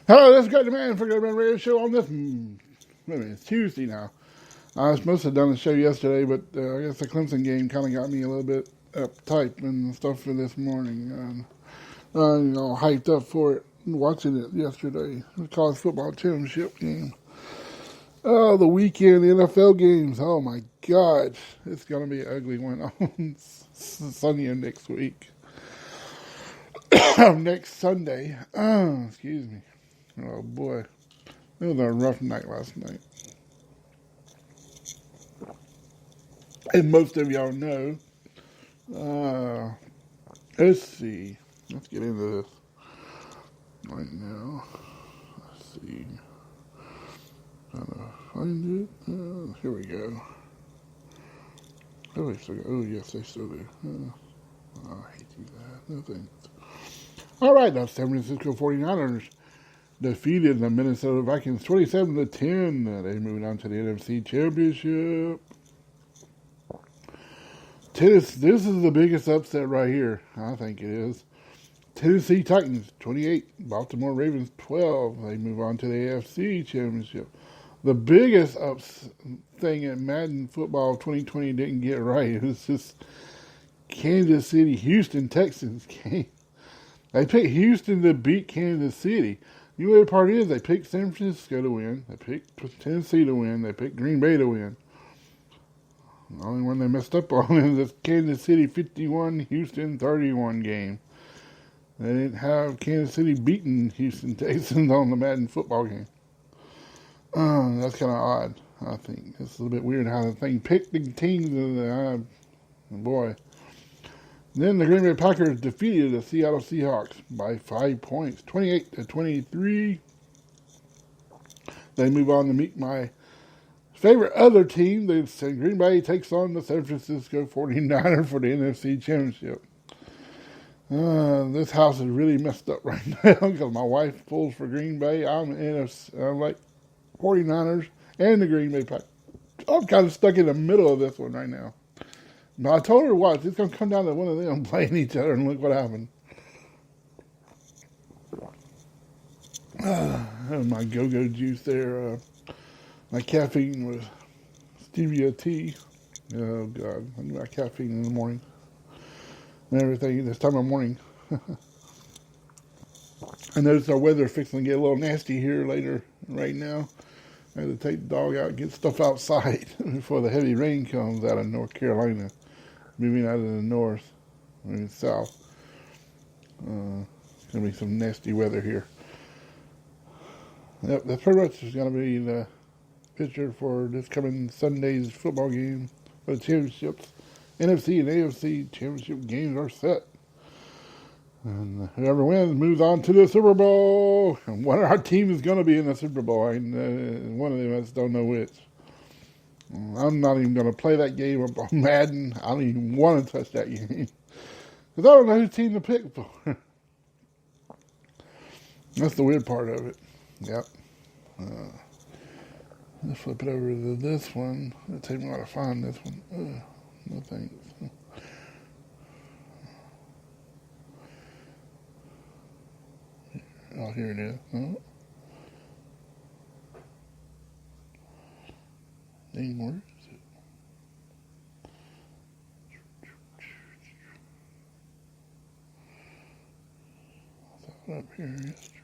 Hello, this is Great Man for Great Man Radio Show on this. It's Tuesday now. I was supposed to have done the show yesterday, but I guess the Clemson game kind of got me a little bit uptight and stuff for this morning. Hyped up for it, watching it yesterday. The college football championship game. Oh, the weekend NFL games. Oh my God, it's gonna be an ugly one on Sunday of next week. Next Sunday. Excuse me. Oh boy, it was a rough night last night. And most of y'all know. Let's see. Let's get into this right now. Let's see. Find it. Here we go. Oh, yes, they still do. I hate you that. No thanks. All right, now San Francisco 49ers defeated the Minnesota Vikings 27-10. They moved on to the NFC Championship. This is the biggest upset right here. I think it is. Tennessee Titans 28, Baltimore Ravens 12. They move on to the AFC Championship. The biggest thing at Madden Football 2020 didn't get right. It was just Kansas City, Houston, Texans game. They picked Houston to beat Kansas City. You know what the part is? They picked San Francisco to win. They picked Tennessee to win. They picked Green Bay to win. The only one they messed up on is this Kansas City 51, Houston 31 game. They didn't have Kansas City beating Houston Texans on the Madden football game. That's kind of odd, I think. It's a little bit weird how the thing picked the teams. Boy. Then the Green Bay Packers defeated the Seattle Seahawks by 5 points, 28-23. They move on to meet my favorite other team. Green Bay takes on the San Francisco 49ers for the NFC Championship. This house is really messed up right now because my wife pulls for Green Bay. I'm like 49ers and the Green Bay Packers. I'm kind of stuck in the middle of this one right now. Now, I told her watch. It's going to come down to one of them playing each other, and look what happened. My go-go juice there. My caffeine was stevia tea. Oh, God. I need my caffeine in the morning. And everything this time of morning. I noticed our weather is fixing to get a little nasty here later right now. I had to take the dog out and get stuff outside before the heavy rain comes out of North Carolina. Moving out of the north, moving south. It's going to be some nasty weather here. Yep, that's pretty much going to be the picture for this coming Sunday's football game for the championships. NFC and AFC championship games are set. And whoever wins moves on to the Super Bowl. And one of our teams is going to be in the Super Bowl. One of them, I just don't know which. I'm not even going to play that game on Madden. I don't even want to touch that game. Because I don't know whose team to pick for. That's the weird part of it. Yep. Let's flip it over to this one. It'll take me a while to find this one. No thanks. Oh, here it is. Oh. Dang, where is it? I thought up here yesterday.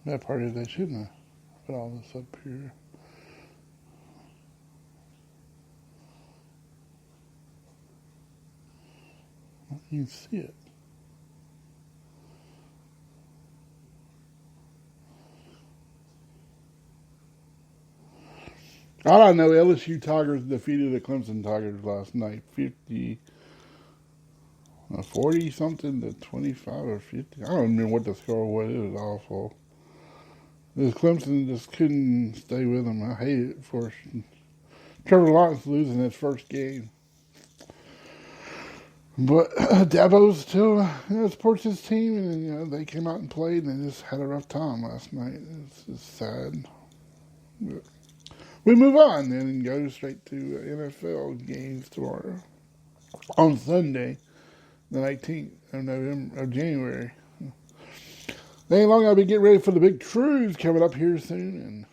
That part is they shouldn't have put all this up here. You can see it. All I know, LSU Tigers defeated the Clemson Tigers last night. 40 something to 25 or 50. I don't remember what the score was. It was awful. This Clemson just couldn't stay with them. I hate it for Trevor Lawrence losing his first game. But Dabo's still supports his team, and they came out and played, and they just had a rough time last night. It's just sad. But we move on then and go straight to NFL games tomorrow on Sunday, the 19th of January. They ain't long. I'll be getting ready for the big cruise coming up here soon,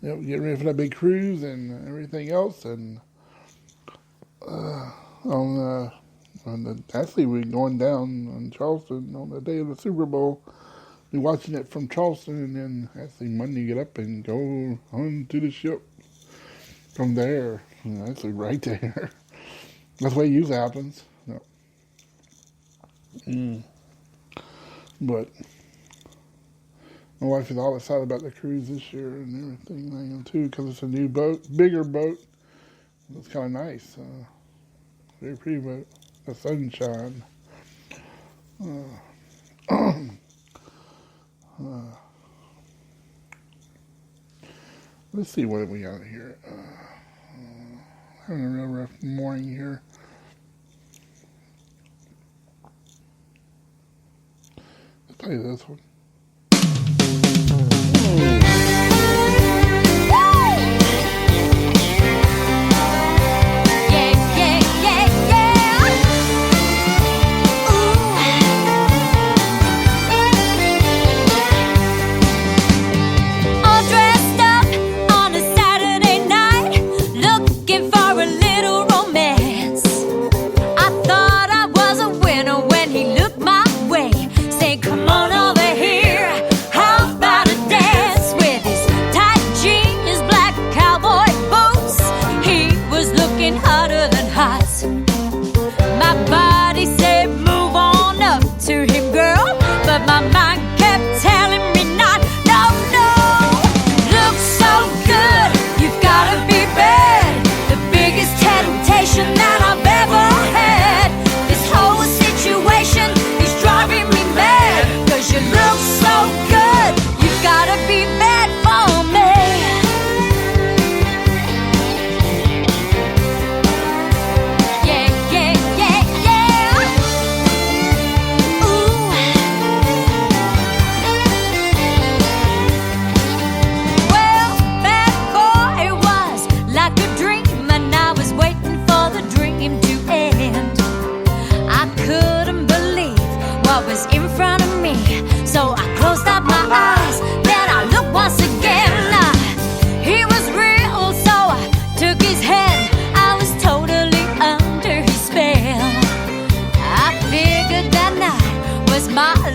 and getting ready for that big cruise and everything else, and. Actually, we're going down on Charleston on the day of the Super Bowl. We're watching it from Charleston, and then actually Monday get up and go on to the ship from there. Actually, right there. That's the way it usually happens. No. But my wife is all excited about the cruise this year and everything too, because it's a new boat, bigger boat. It's kind of nice. Very pretty boat. The sunshine. Let's see what we got here. Having a real rough morning here. Let's play this one.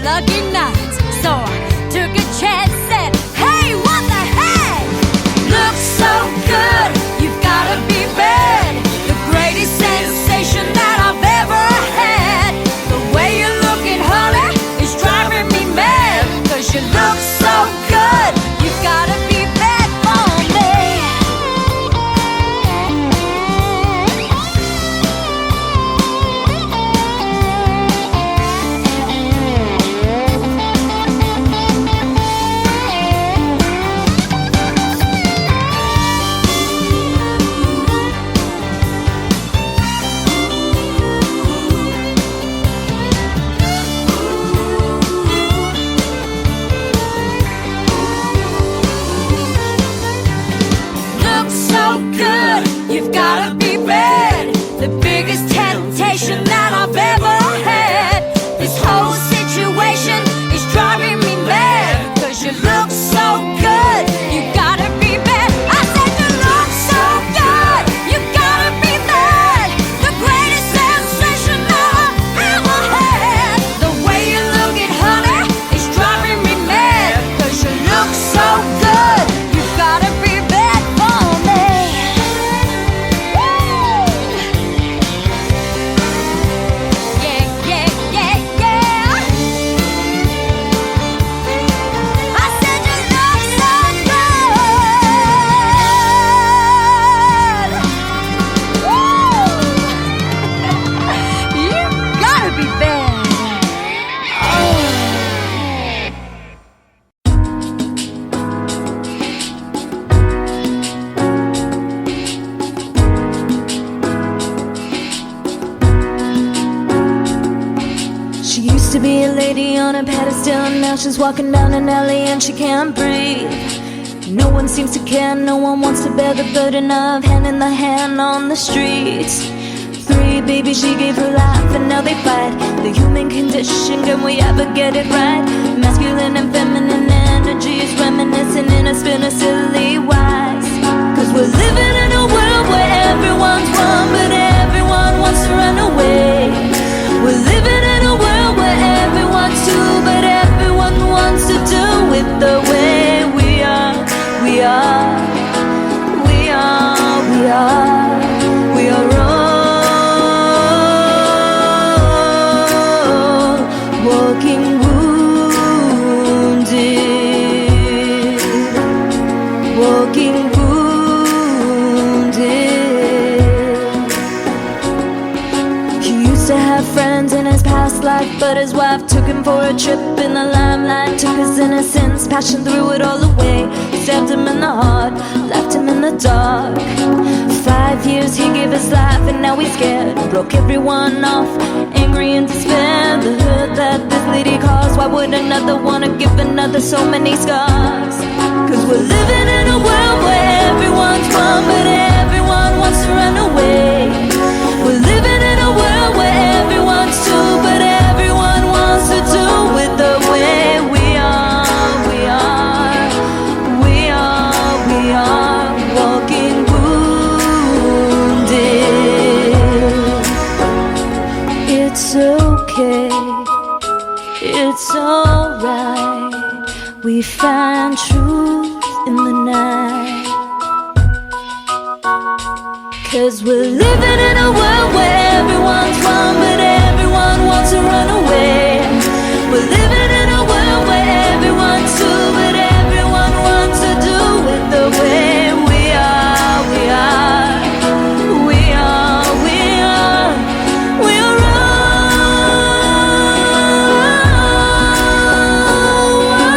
Lucky nights, so I took a chance, said, hey, what the heck? Looks so good, you've gotta be bad. The greatest sensation that I've ever had. The way you're looking, honey, is driving me mad. 'Cause you look so Used to be a lady on a pedestal, and now she's walking down an alley and she can't breathe. No one seems to care, no one wants to bear the burden of hand in the hand on the streets. 3 babies she gave her life, and now they fight the human condition. Can we ever get it right? Masculine and feminine energy is reminiscing in a spin of silly wise. Cause we're living in a world where everyone's one, but everyone wants to run away. We're living in a world where everyone's two, but everyone wants to do it the way we are. We are, we are, we are, we are all walking wounded, walking wounded. He used to have friends in his past life, but his wife took him for a trip in the limelight. Took his innocence, passion, threw it all away. Stabbed him in the heart, left him in the dark. 5 years he gave his life, and now he's scared. Broke everyone off, angry and despair. The hurt that this lady caused, why would another wanna give another so many scars? Cause we're living in a world where everyone's one, but everyone wants to run away. We're living in a world where everyone's two, but everyone wants to do it the way we are. We are, we are, we are walking wounded. It's okay, it's alright. We find truth in the night. Cause we're living in a world where everyone's one, but everyone wants to run away. We're living in a world where everyone's two, but everyone wants to do it the way we are. We are, we are, we are, we are all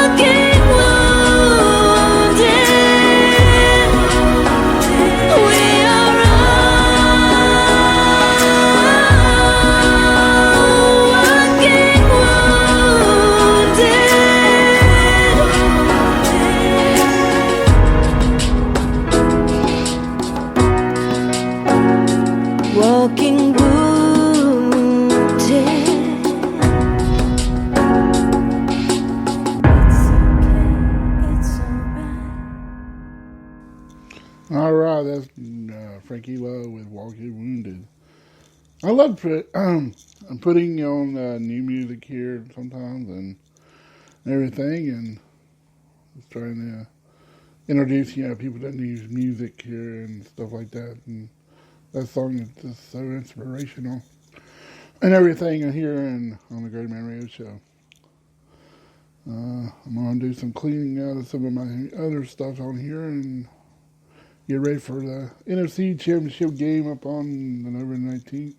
walking wounded. We are walking wounded. It's alright. All right, that's Frankie Lowe with Walking Wounded. I love putting on new music here sometimes and everything, and just trying to introduce people to new music here and stuff like that. And that song is just so inspirational and everything here on the Great Man Radio Show. I'm going to do some cleaning out of some of my other stuff on here and get ready for the NFC Championship game up on November 19th.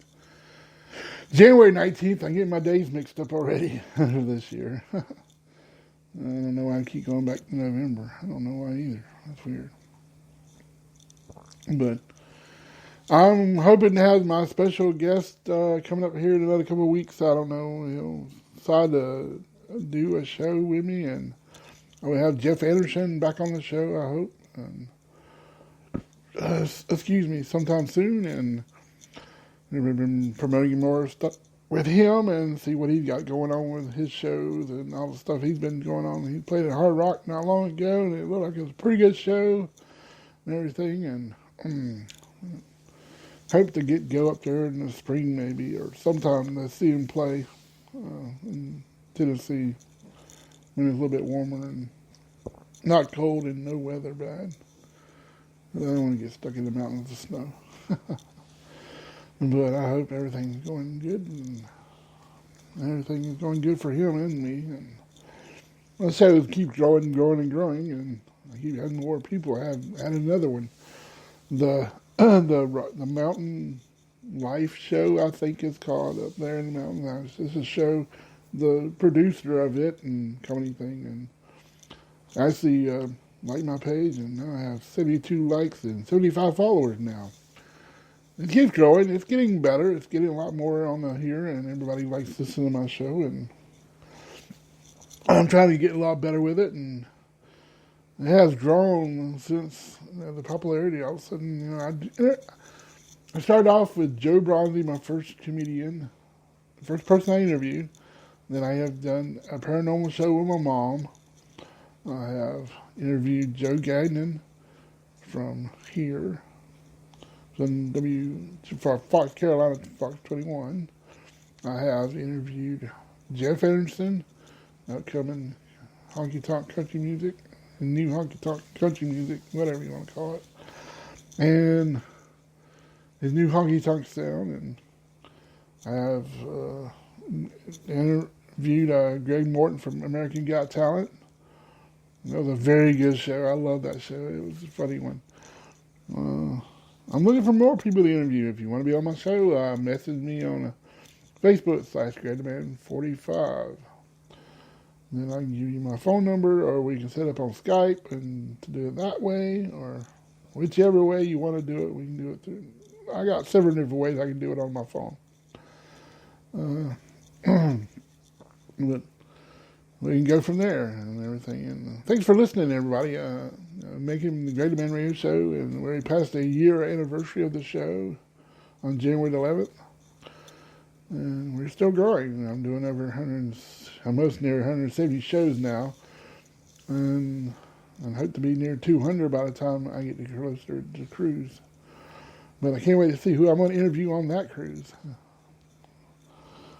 January 19th, I'm getting my days mixed up already this year. I don't know why I keep going back to November. I don't know why either. That's weird. But I'm hoping to have my special guest coming up here in another couple of weeks. I don't know. He'll decide to do a show with me, and I will have Jeff Anderson back on the show, I hope. Excuse me, sometime soon, and we've been promoting more stuff with him and see what he's got going on with his shows and all the stuff he's been going on. He played at Hard Rock not long ago, and it looked like it was a pretty good show and everything. And hope to go up there in the spring maybe, or sometime to see him play in Tennessee when it's a little bit warmer and not cold and no weather bad. I don't want to get stuck in the mountains of snow. But I hope everything's going good and everything is going good for him and me. And let's say it keep growing and growing and growing, and I keep having more people. I had another one, the Mountain Life Show, I think it's called, up there in the mountains. This is a show, the producer of it and comedy thing, and actually like my page, and now I have 72 likes and 75 followers now. it keeps growing. It's getting better. It's getting a lot more on the here, and everybody likes listening to my show. And I'm trying to get a lot better with it, and it has grown since the popularity. All of a sudden, I started off with Joe Bronzy, my first comedian, the first person I interviewed. Then I have done a paranormal show with my mom. I have interviewed Joe Gagnon from here, from Fox Carolina, Fox 21. I have interviewed Jeff Anderson, upcoming Honkytonk country music, new Honkytonk country music, whatever you want to call it, and his new Honkytonk sound. And I have interviewed Greg Morton from American Got Talent. That was a very good show. I love that show. It was a funny one. I'm looking for more people to interview. If you want to be on my show, message me on Facebook /GreatMan45. Then I can give you my phone number, or we can set up on Skype and to do it that way, or whichever way you want to do it, we can do it through. I got several different ways I can do it on my phone. But we can go from there and everything. And thanks for listening, everybody. Making the Great Man Radio Show, and we passed a year anniversary of the show on January 11th. And we're still growing. I'm doing over almost near 170 shows now. And I hope to be near 200 by the time I get closer to the cruise. But I can't wait to see who I'm going to interview on that cruise.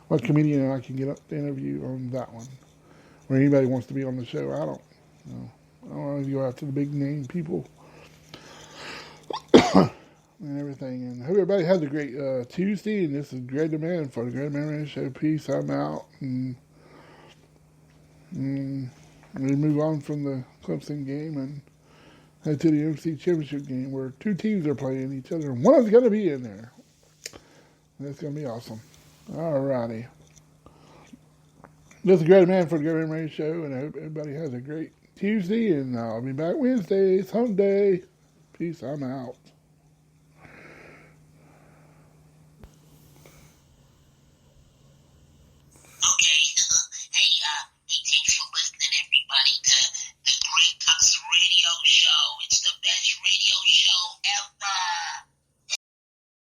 What comedian I can get up to interview on that one. Or anybody wants to be on the show. I don't know. I don't want to go after the big name people and everything. And hope everybody has a great Tuesday. And this is Great Demand for the Great Man Radio Show. Peace. I'm out. And we move on from the Clemson game and head to the NFC Championship game where two teams are playing each other. And one of them's going to be in there. That's going to be awesome. All righty. This is Great Man for the Great Man Radio Show, and I hope everybody has a great Tuesday, and I'll be back Wednesday. It's hump day. Peace. I'm out.